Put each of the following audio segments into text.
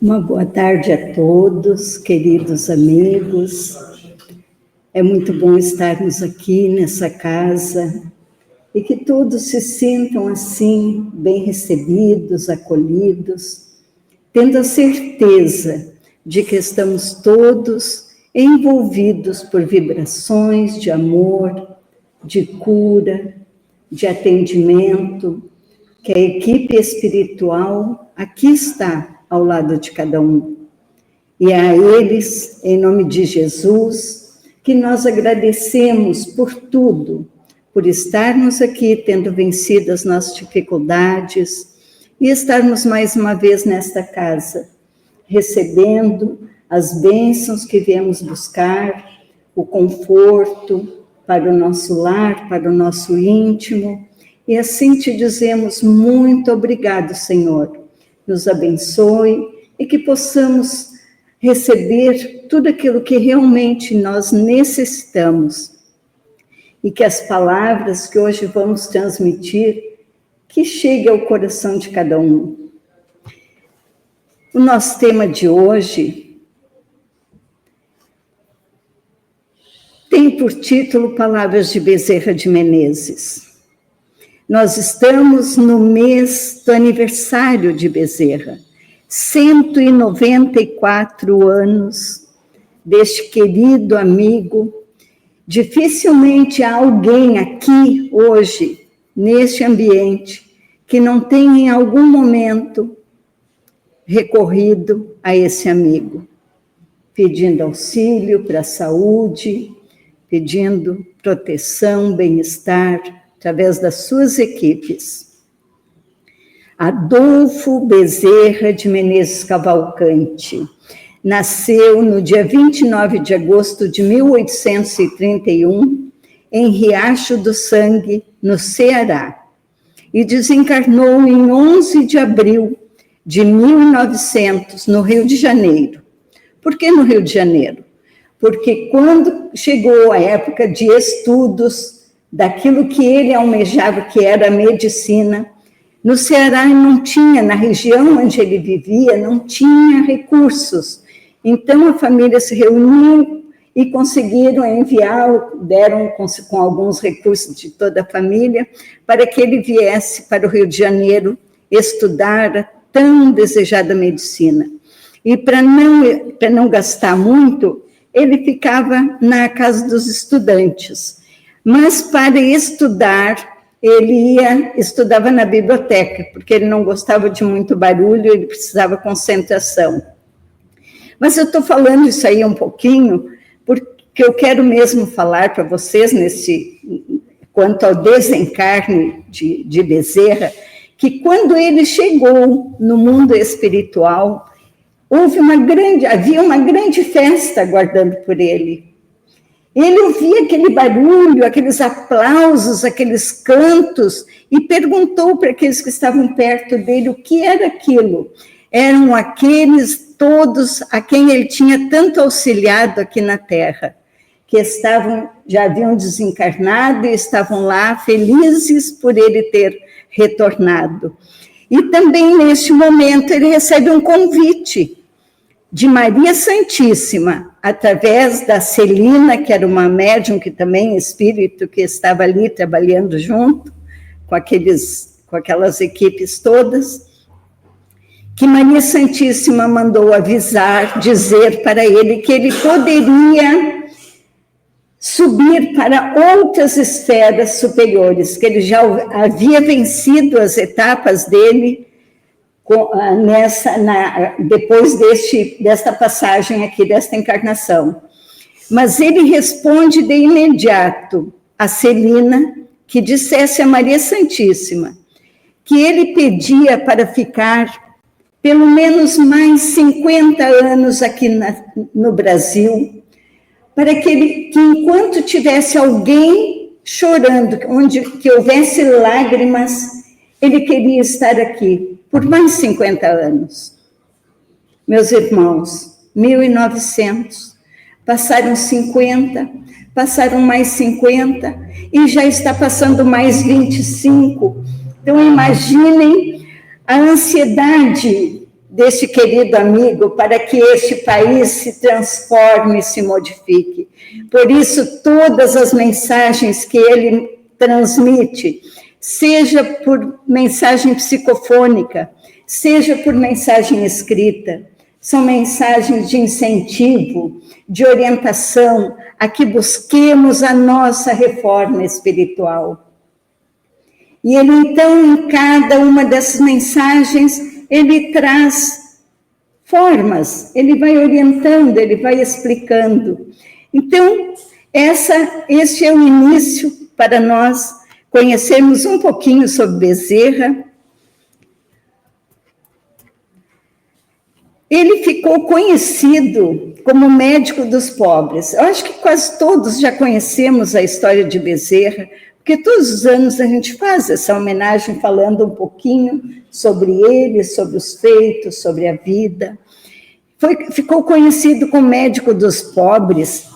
Uma boa tarde a todos, queridos amigos. É muito bom estarmos aqui nessa casa e que todos se sintam assim, bem recebidos, acolhidos, tendo a certeza de que estamos todos envolvidos por vibrações de amor, de cura, de atendimento, que a equipe espiritual aqui está ao lado de cada um. E a eles, em nome de Jesus, que nós agradecemos por tudo, por estarmos aqui tendo vencido as nossas dificuldades e estarmos mais uma vez nesta casa, recebendo as bênçãos que viemos buscar, o conforto para o nosso lar, para o nosso íntimo, e assim te dizemos muito obrigado, Senhor. Nos abençoe e que possamos receber tudo aquilo que realmente nós necessitamos. E que as palavras que hoje vamos transmitir, que chegue ao coração de cada um. O nosso tema de hoje tem por título Palavras de Bezerra de Menezes. Nós estamos no mês do aniversário de Bezerra, 194 anos deste querido amigo. Dificilmente há alguém aqui hoje, neste ambiente, que não tenha em algum momento recorrido a esse amigo, pedindo auxílio para a saúde, pedindo proteção, bem-estar, através das suas equipes. Adolfo Bezerra de Menezes Cavalcante nasceu no dia 29 de agosto de 1831, em Riacho do Sangue, no Ceará, e desencarnou em 11 de abril de 1900, no Rio de Janeiro. Por que no Rio de Janeiro? Porque quando chegou a época de estudos daquilo que ele almejava, que era a medicina, no Ceará não tinha, na região onde ele vivia, não tinha recursos. Então a família se reuniu e conseguiram enviar, deram com alguns recursos de toda a família, para que ele viesse para o Rio de Janeiro estudar a tão desejada medicina. E para não gastar muito, ele ficava na casa dos estudantes. Mas para estudar, ele estudava na biblioteca, porque ele não gostava de muito barulho, ele precisava concentração. Mas eu estou falando isso aí um pouquinho, porque eu quero mesmo falar para vocês, quanto ao desencarne de Bezerra, que quando ele chegou no mundo espiritual, havia uma grande festa aguardando por ele. Ele ouvia aquele barulho, aqueles aplausos, aqueles cantos, e perguntou para aqueles que estavam perto dele o que era aquilo. Eram aqueles todos a quem ele tinha tanto auxiliado aqui na Terra, que já haviam desencarnado e estavam lá felizes por ele ter retornado. E também, neste momento, ele recebe um convite de Maria Santíssima, através da Celina, que era uma médium, que também espírito, que estava ali trabalhando junto com aquelas equipes todas, que Maria Santíssima mandou dizer para ele que ele poderia subir para outras esferas superiores, que ele já havia vencido as etapas dele depois desta passagem aqui, desta encarnação. Mas ele responde de imediato a Celina, que dissesse a Maria Santíssima que ele pedia para ficar pelo menos mais 50 anos aqui no Brasil, para que enquanto tivesse alguém chorando, que houvesse lágrimas, ele queria estar aqui por mais 50 anos. Meus irmãos, 1900, passaram 50, passaram mais 50, e já está passando mais 25. Então, imaginem a ansiedade deste querido amigo para que este país se transforme e se modifique. Por isso, todas as mensagens que ele transmite, seja por mensagem psicofônica, seja por mensagem escrita, são mensagens de incentivo, de orientação, a que busquemos a nossa reforma espiritual. E ele, então, em cada uma dessas mensagens, ele traz formas, ele vai orientando, ele vai explicando. Então, esse é o início para nós conhecermos um pouquinho sobre Bezerra. Ele ficou conhecido como médico dos pobres. Eu acho que quase todos já conhecemos a história de Bezerra, porque todos os anos a gente faz essa homenagem falando um pouquinho sobre ele, sobre os feitos, sobre a vida. Ficou conhecido como médico dos pobres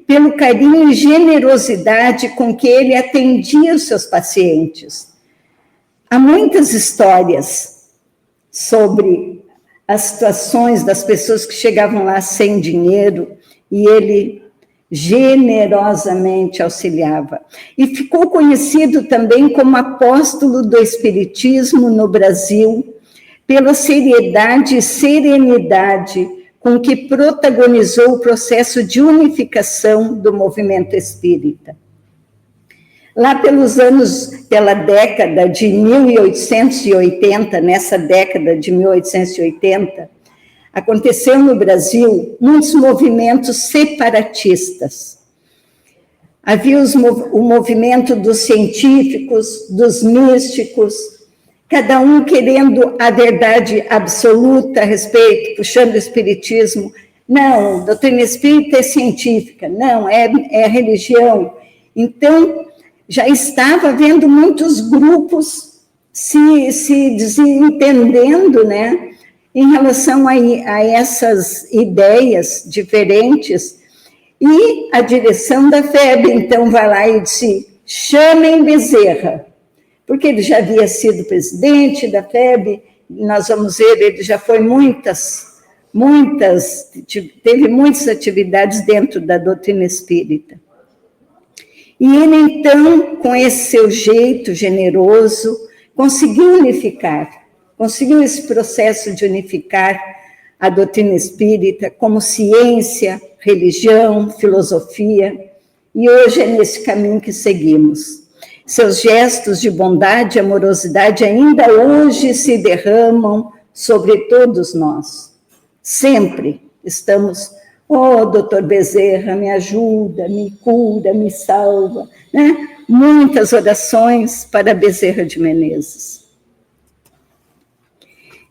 pelo carinho e generosidade com que ele atendia os seus pacientes. Há muitas histórias sobre as situações das pessoas que chegavam lá sem dinheiro e ele generosamente auxiliava. E ficou conhecido também como apóstolo do Espiritismo no Brasil, pela seriedade e serenidade com que protagonizou o processo de unificação do movimento espírita. Lá pela década de 1880, nessa década de 1880, aconteceu no Brasil muitos movimentos separatistas. Havia o movimento dos científicos, dos místicos, cada um querendo a verdade absoluta a respeito, puxando o espiritismo. Não, a doutrina espírita é científica, não, é religião. Então, já estava havendo muitos grupos se desentendendo, né, em relação a essas ideias diferentes, e a direção da FEB, então, vai lá e disse, chamem Bezerra, porque ele já havia sido presidente da FEB, nós vamos ver, ele já foi teve muitas atividades dentro da doutrina espírita. E ele, então, com esse seu jeito generoso, conseguiu esse processo de unificar a doutrina espírita como ciência, religião, filosofia, e hoje é nesse caminho que seguimos. Seus gestos de bondade e amorosidade ainda hoje se derramam sobre todos nós. Sempre estamos, doutor Bezerra, me ajuda, me cura, me salva, né? Muitas orações para Bezerra de Menezes.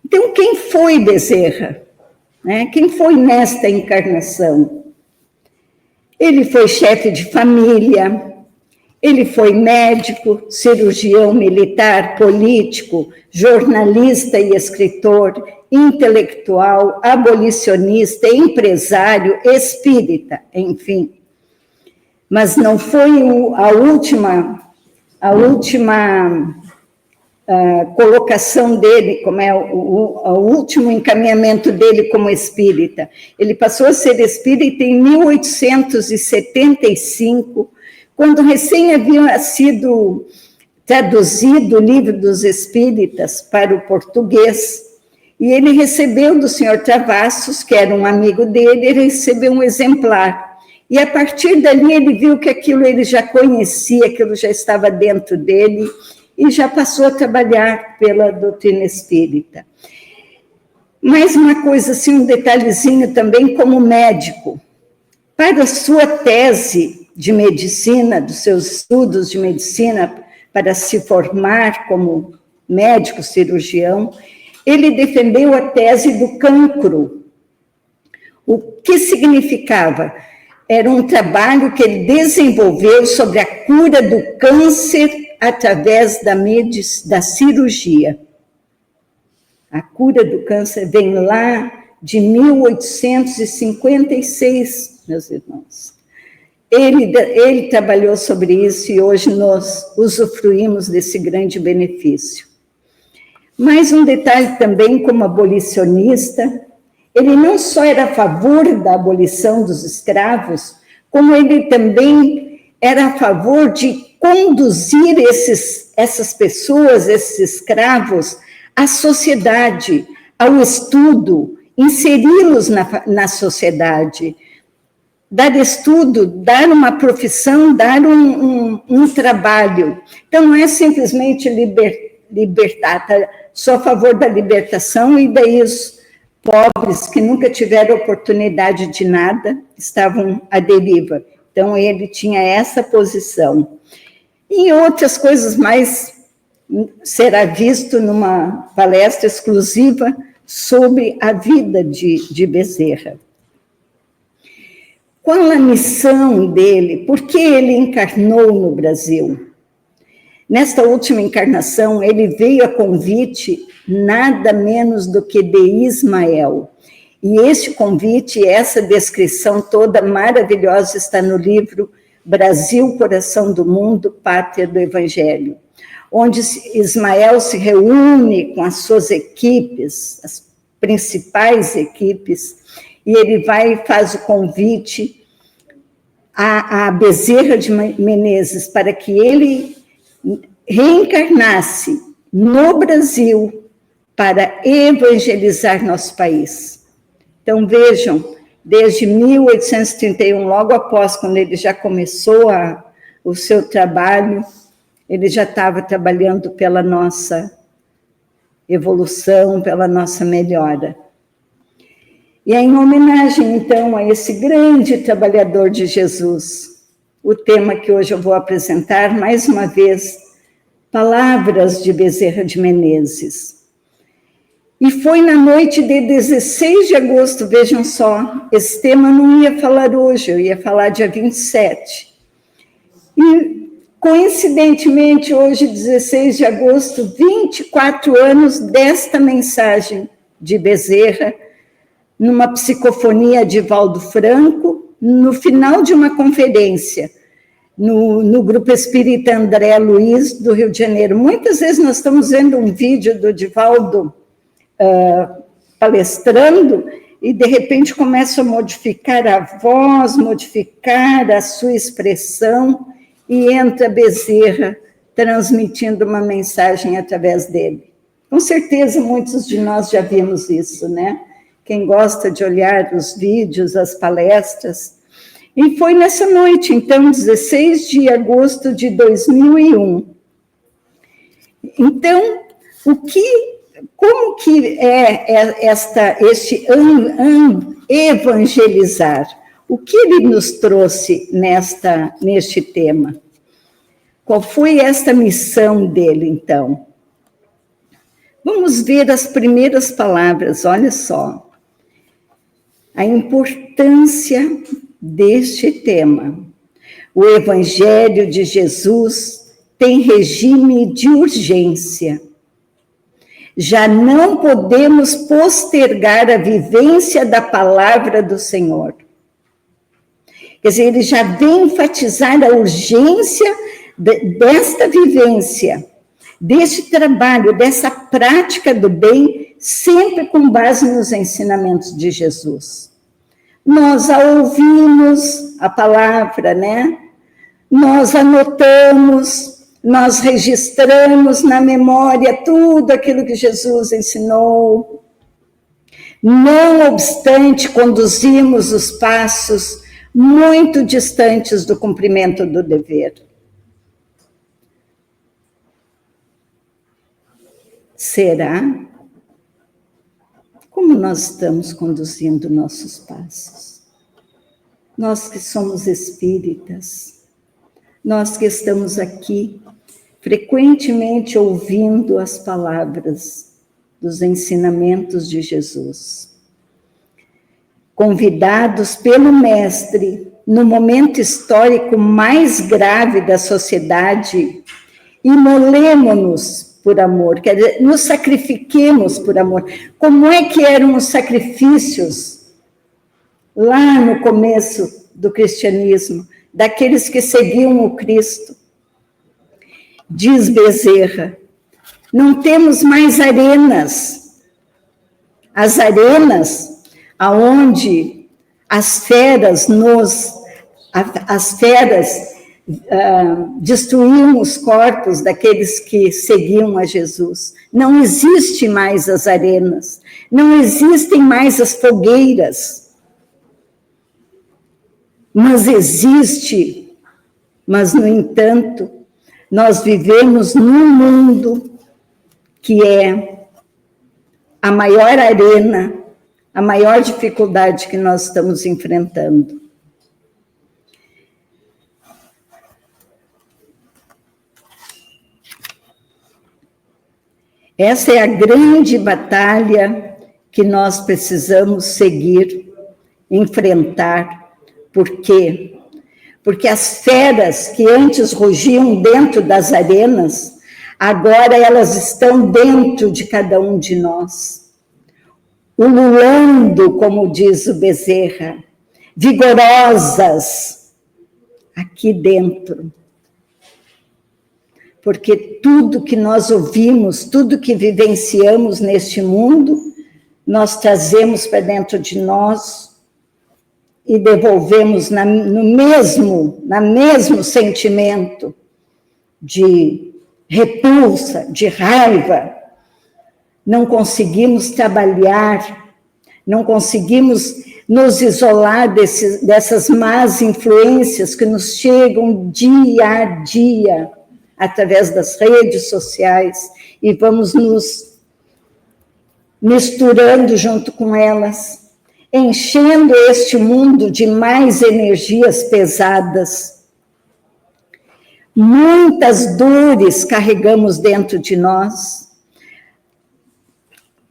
Então, quem foi Bezerra? Quem foi nesta encarnação? Ele foi chefe de família, ele foi médico, cirurgião militar, político, jornalista e escritor, intelectual, abolicionista, empresário, espírita, enfim. Mas não foi a última colocação dele, como é o último encaminhamento dele como espírita. Ele passou a ser espírita em 1875, quando recém havia sido traduzido o Livro dos Espíritas para o português, e ele recebeu do senhor Travassos, que era um amigo dele, ele recebeu um exemplar. E a partir dali ele viu que aquilo ele já conhecia, aquilo já estava dentro dele, e já passou a trabalhar pela doutrina espírita. Mais uma coisa, assim, um detalhezinho também como médico. Para a sua tese de medicina, dos seus estudos de medicina, para se formar como médico cirurgião, ele defendeu a tese do cancro. O que significava? Era um trabalho que ele desenvolveu sobre a cura do câncer através da cirurgia. A cura do câncer vem lá de 1856, meus irmãos. Ele trabalhou sobre isso e hoje nós usufruímos desse grande benefício. Mais um detalhe também, como abolicionista, ele não só era a favor da abolição dos escravos, como ele também era a favor de conduzir essas pessoas, esses escravos, à sociedade, ao estudo, inseri-los na sociedade, dar estudo, dar uma profissão, dar um trabalho. Então, não é simplesmente libertar, sou a favor da libertação, e daí os pobres que nunca tiveram oportunidade de nada estavam à deriva. Então, ele tinha essa posição. E outras coisas mais será visto numa palestra exclusiva sobre a vida de Bezerra. Qual a missão dele? Por que ele encarnou no Brasil? Nesta última encarnação, ele veio a convite nada menos do que de Ismael. E este convite, essa descrição toda maravilhosa está no livro Brasil, Coração do Mundo, Pátria do Evangelho, onde Ismael se reúne com as suas equipes, as principais equipes, e ele vai e faz o convite a Bezerra de Menezes para que ele reencarnasse no Brasil para evangelizar nosso país. Então, vejam, desde 1831, logo após, quando ele já começou o seu trabalho, ele já estava trabalhando pela nossa evolução, pela nossa melhora. E é em homenagem, então, a esse grande trabalhador de Jesus, o tema que hoje eu vou apresentar, mais uma vez, Palavras de Bezerra de Menezes. E foi na noite de 16 de agosto, vejam só, esse tema não ia falar hoje, eu ia falar dia 27. E, coincidentemente, hoje, 16 de agosto, 24 anos desta mensagem de Bezerra, numa psicofonia de Valdo Franco, no final de uma conferência, no Grupo Espírita André Luiz, do Rio de Janeiro. Muitas vezes nós estamos vendo um vídeo do Divaldo palestrando, e de repente começa a modificar a voz, modificar a sua expressão, e entra Bezerra transmitindo uma mensagem através dele. Com certeza muitos de nós já vimos isso, né? Quem gosta de olhar os vídeos, as palestras. E foi nessa noite, então, 16 de agosto de 2001. Então, como que é este evangelizar? O que ele nos trouxe neste tema? Qual foi esta missão dele, então? Vamos ver as primeiras palavras, olha só. A importância deste tema. O Evangelho de Jesus tem regime de urgência. Já não podemos postergar a vivência da palavra do Senhor. Quer dizer, ele já vem enfatizar a urgência desta vivência, deste trabalho, dessa prática do bem, sempre com base nos ensinamentos de Jesus. Nós ouvimos a palavra, né? Nós anotamos, nós registramos na memória tudo aquilo que Jesus ensinou. Não obstante, conduzimos os passos muito distantes do cumprimento do dever. Será? Como nós estamos conduzindo nossos passos? Nós que somos espíritas, nós que estamos aqui frequentemente ouvindo as palavras dos ensinamentos de Jesus, convidados pelo Mestre no momento histórico mais grave da sociedade, imolemo-nos por amor, quer dizer, nos sacrifiquemos por amor. Como é que eram os sacrifícios lá no começo do cristianismo, daqueles que seguiam o Cristo? Diz Bezerra, Não temos mais arenas. As arenas aonde as feras destruíam os corpos daqueles que seguiam a Jesus. Não existe mais as arenas, não existem mais as fogueiras. Mas no entanto, nós vivemos num mundo que é a maior arena, a maior dificuldade que nós estamos enfrentando. Essa é a grande batalha que nós precisamos seguir, enfrentar. Por quê? Porque as feras que antes rugiam dentro das arenas, agora elas estão dentro de cada um de nós. Ululando, como diz o Bezerra, vigorosas aqui dentro. Porque tudo que nós ouvimos, tudo que vivenciamos neste mundo, nós trazemos para dentro de nós e devolvemos no mesmo sentimento de repulsa, de raiva. Não conseguimos trabalhar, não conseguimos nos isolar dessas más influências que nos chegam dia a dia, através das redes sociais, e vamos nos misturando junto com elas, enchendo este mundo de mais energias pesadas. Muitas dores carregamos dentro de nós,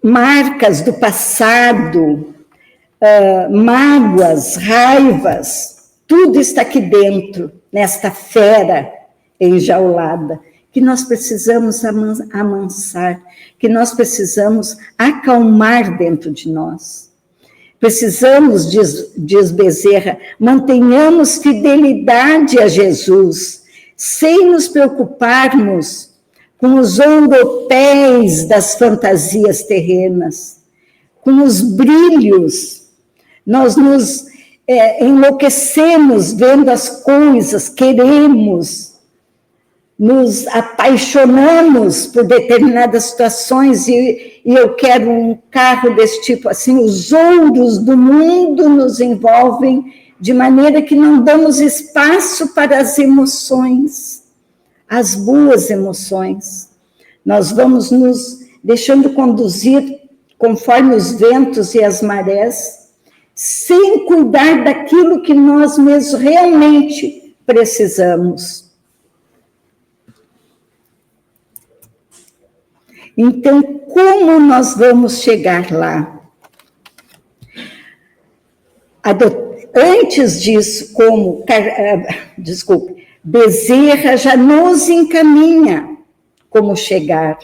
marcas do passado, mágoas, raivas, tudo está aqui dentro, nesta fera enjaulada, que nós precisamos amansar, que nós precisamos acalmar dentro de nós. Precisamos, diz Bezerra, mantenhamos fidelidade a Jesus, sem nos preocuparmos com os ouropéis das fantasias terrenas, com os brilhos. Nós nos enlouquecemos vendo as coisas, queremos, nos apaixonamos por determinadas situações, e eu quero um carro desse tipo, assim, os ouros do mundo nos envolvem de maneira que não damos espaço para as emoções, as boas emoções. Nós vamos nos deixando conduzir conforme os ventos e as marés, sem cuidar daquilo que nós mesmos realmente precisamos. Então, como nós vamos chegar lá? Antes disso, Bezerra já nos encaminha como chegar.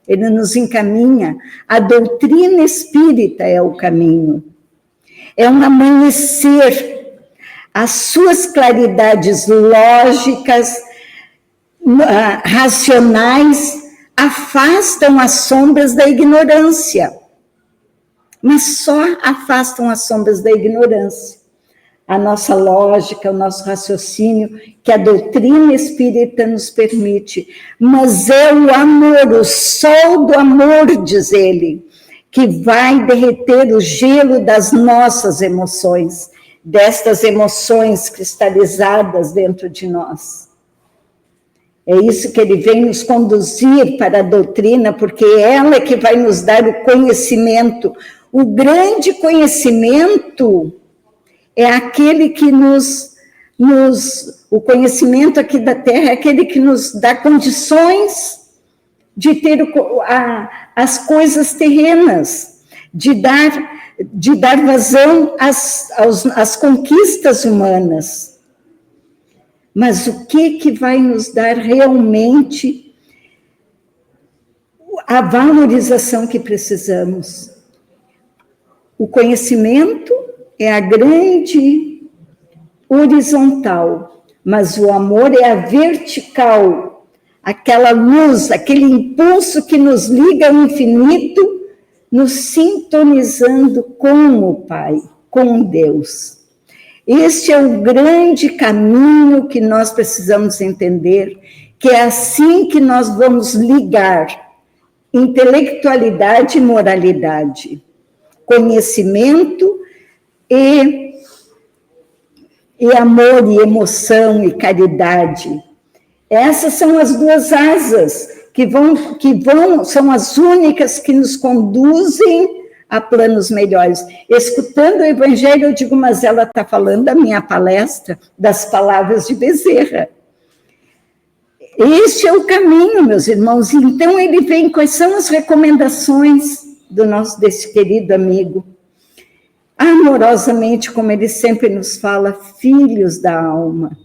Ele nos encaminha. A doutrina espírita é o caminho. É um amanhecer. As suas claridades lógicas, racionais, afastam as sombras da ignorância. Mas só afastam as sombras da ignorância. A nossa lógica, o nosso raciocínio, que a doutrina espírita nos permite. Mas é o amor, o sol do amor, diz ele, que vai derreter o gelo das nossas emoções, destas emoções cristalizadas dentro de nós. É isso que ele vem nos conduzir para a doutrina, porque ela é que vai nos dar o conhecimento. O grande conhecimento é aquele que o conhecimento aqui da Terra é aquele que nos dá condições de ter as coisas terrenas, de dar vazão às conquistas humanas. Mas o que vai nos dar realmente a valorização que precisamos? O conhecimento é a grande horizontal, mas o amor é a vertical, aquela luz, aquele impulso que nos liga ao infinito, nos sintonizando com o Pai, com Deus. Este é o grande caminho que nós precisamos entender, que é assim que nós vamos ligar intelectualidade e moralidade, conhecimento e amor e emoção e caridade. Essas são as duas asas que são as únicas que nos conduzem a planos melhores. Escutando o Evangelho, eu digo, mas ela está falando da minha palestra, das palavras de Bezerra. Este é o caminho, meus irmãos. Então, ele vem, quais são as recomendações desse querido amigo? Amorosamente, como ele sempre nos fala, filhos da alma.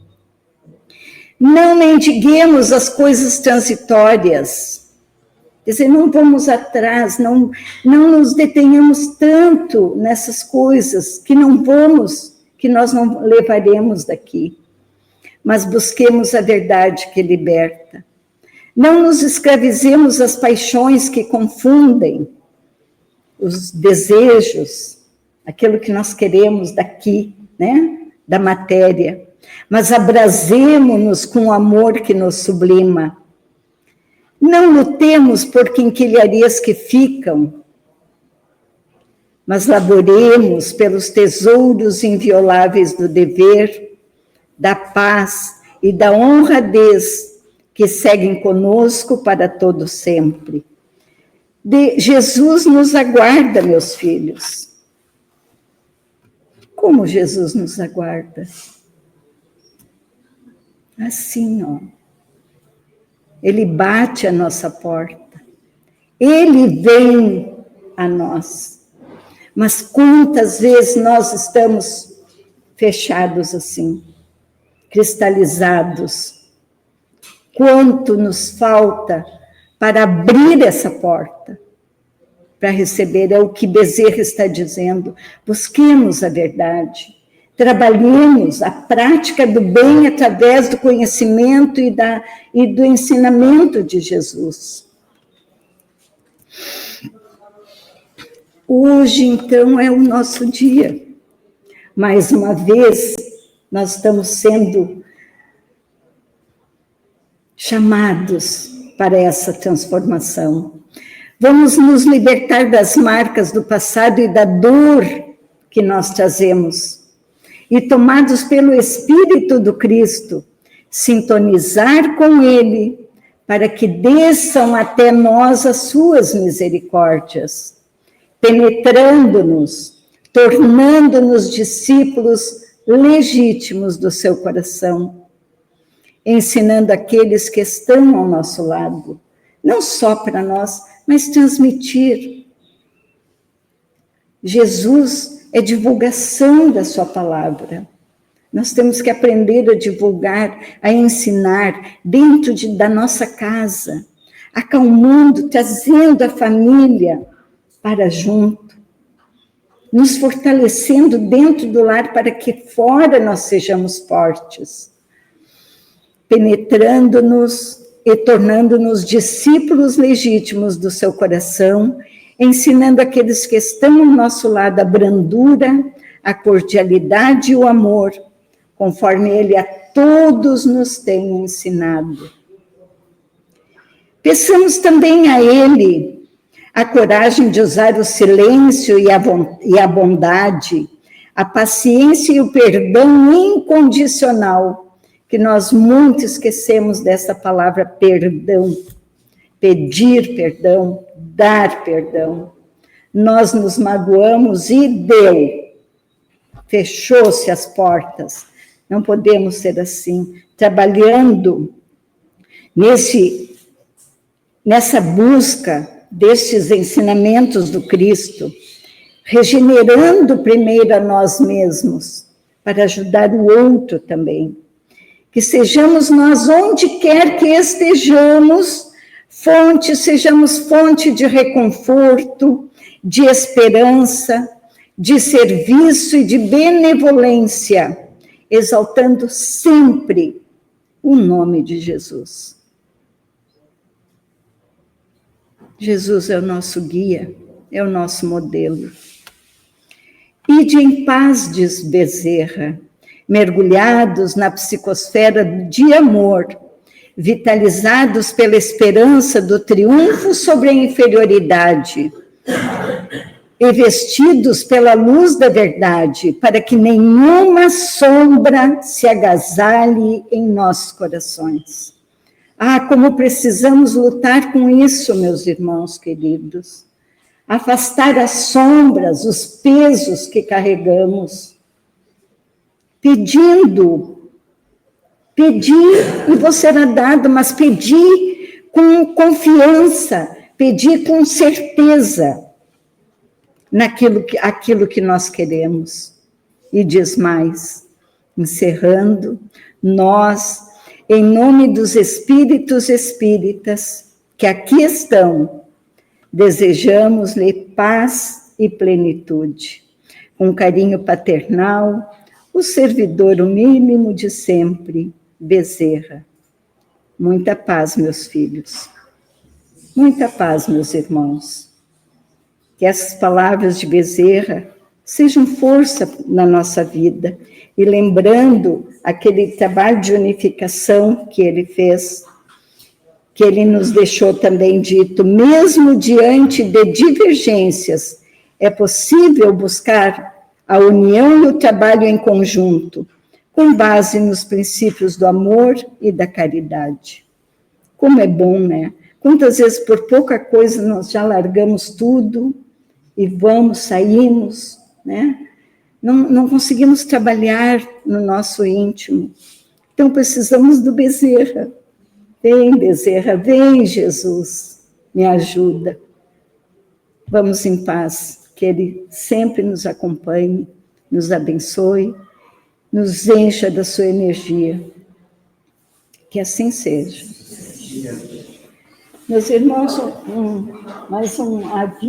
Não mendiguemos as coisas transitórias. Quer dizer, não vamos atrás, não nos detenhamos tanto nessas coisas que nós não levaremos daqui. Mas busquemos a verdade que liberta. Não nos escravizemos às paixões que confundem os desejos, aquilo que nós queremos daqui, né, da matéria, mas abrasemo-nos com o amor que nos sublima. Não lutemos por quinquilharias que ficam, mas laboremos pelos tesouros invioláveis do dever, da paz e da honradez que seguem conosco para todo sempre. Jesus nos aguarda, meus filhos. Como Jesus nos aguarda? Assim, ó. Ele bate a nossa porta. Ele vem a nós. Mas quantas vezes nós estamos fechados assim, cristalizados? Quanto nos falta para abrir essa porta, para receber? É o que Bezerra está dizendo. Busquemos a verdade, trabalhemos a prática do bem através do conhecimento e do ensinamento de Jesus. Hoje, então, é o nosso dia. Mais uma vez, nós estamos sendo chamados para essa transformação. Vamos nos libertar das marcas do passado e da dor que nós trazemos. E tomados pelo Espírito do Cristo, sintonizar com Ele, para que desçam até nós as suas misericórdias, penetrando-nos, tornando-nos discípulos legítimos do seu coração, ensinando aqueles que estão ao nosso lado, não só para nós, mas transmitir. Jesus é divulgação da sua palavra. Nós temos que aprender a divulgar, a ensinar dentro da nossa casa, acalmando, trazendo a família para junto, nos fortalecendo dentro do lar para que fora nós sejamos fortes, penetrando-nos e tornando-nos discípulos legítimos do seu coração, ensinando aqueles que estão ao nosso lado a brandura, a cordialidade e o amor, conforme ele a todos nos tem ensinado. Peçamos também a ele a coragem de usar o silêncio e a bondade, a paciência e o perdão incondicional, que nós muito esquecemos dessa palavra perdão. Pedir perdão, dar perdão. Nós nos magoamos e deu. Fechou-se as portas. Não podemos ser assim. Trabalhando nessa busca destes ensinamentos do Cristo, regenerando primeiro a nós mesmos, para ajudar o outro também. Que sejamos nós, onde quer que estejamos, sejamos fonte de reconforto, de esperança, de serviço e de benevolência, exaltando sempre o nome de Jesus. Jesus é o nosso guia, é o nosso modelo. Ide em paz, diz Bezerra, mergulhados na psicosfera de amor, vitalizados pela esperança do triunfo sobre a inferioridade, e vestidos pela luz da verdade, para que nenhuma sombra se agasalhe em nossos corações. Ah, como precisamos lutar com isso, meus irmãos queridos. Afastar as sombras, os pesos que carregamos. Pedindo, pedir e você será dado, mas pedir com confiança, pedir com certeza aquilo que nós queremos. E diz mais, encerrando, nós, em nome dos espíritos espíritas que aqui estão, desejamos-lhe paz e plenitude. Com carinho paternal, o servidor humílimo de sempre, Bezerra. Muita paz, meus filhos. Muita paz, meus irmãos. Que essas palavras de Bezerra sejam força na nossa vida. E lembrando aquele trabalho de unificação que ele fez, que ele nos deixou também dito, mesmo diante de divergências, é possível buscar a união e o trabalho em conjunto, com base nos princípios do amor e da caridade. Como é bom, né? Quantas vezes por pouca coisa nós já largamos tudo e saímos, né? Não conseguimos trabalhar no nosso íntimo. Então precisamos do Bezerra. Vem, Bezerra, vem, Jesus, me ajuda. Vamos em paz, que Ele sempre nos acompanhe, nos abençoe, nos encha da sua energia. Que assim seja. Meus irmãos, mais um aviso.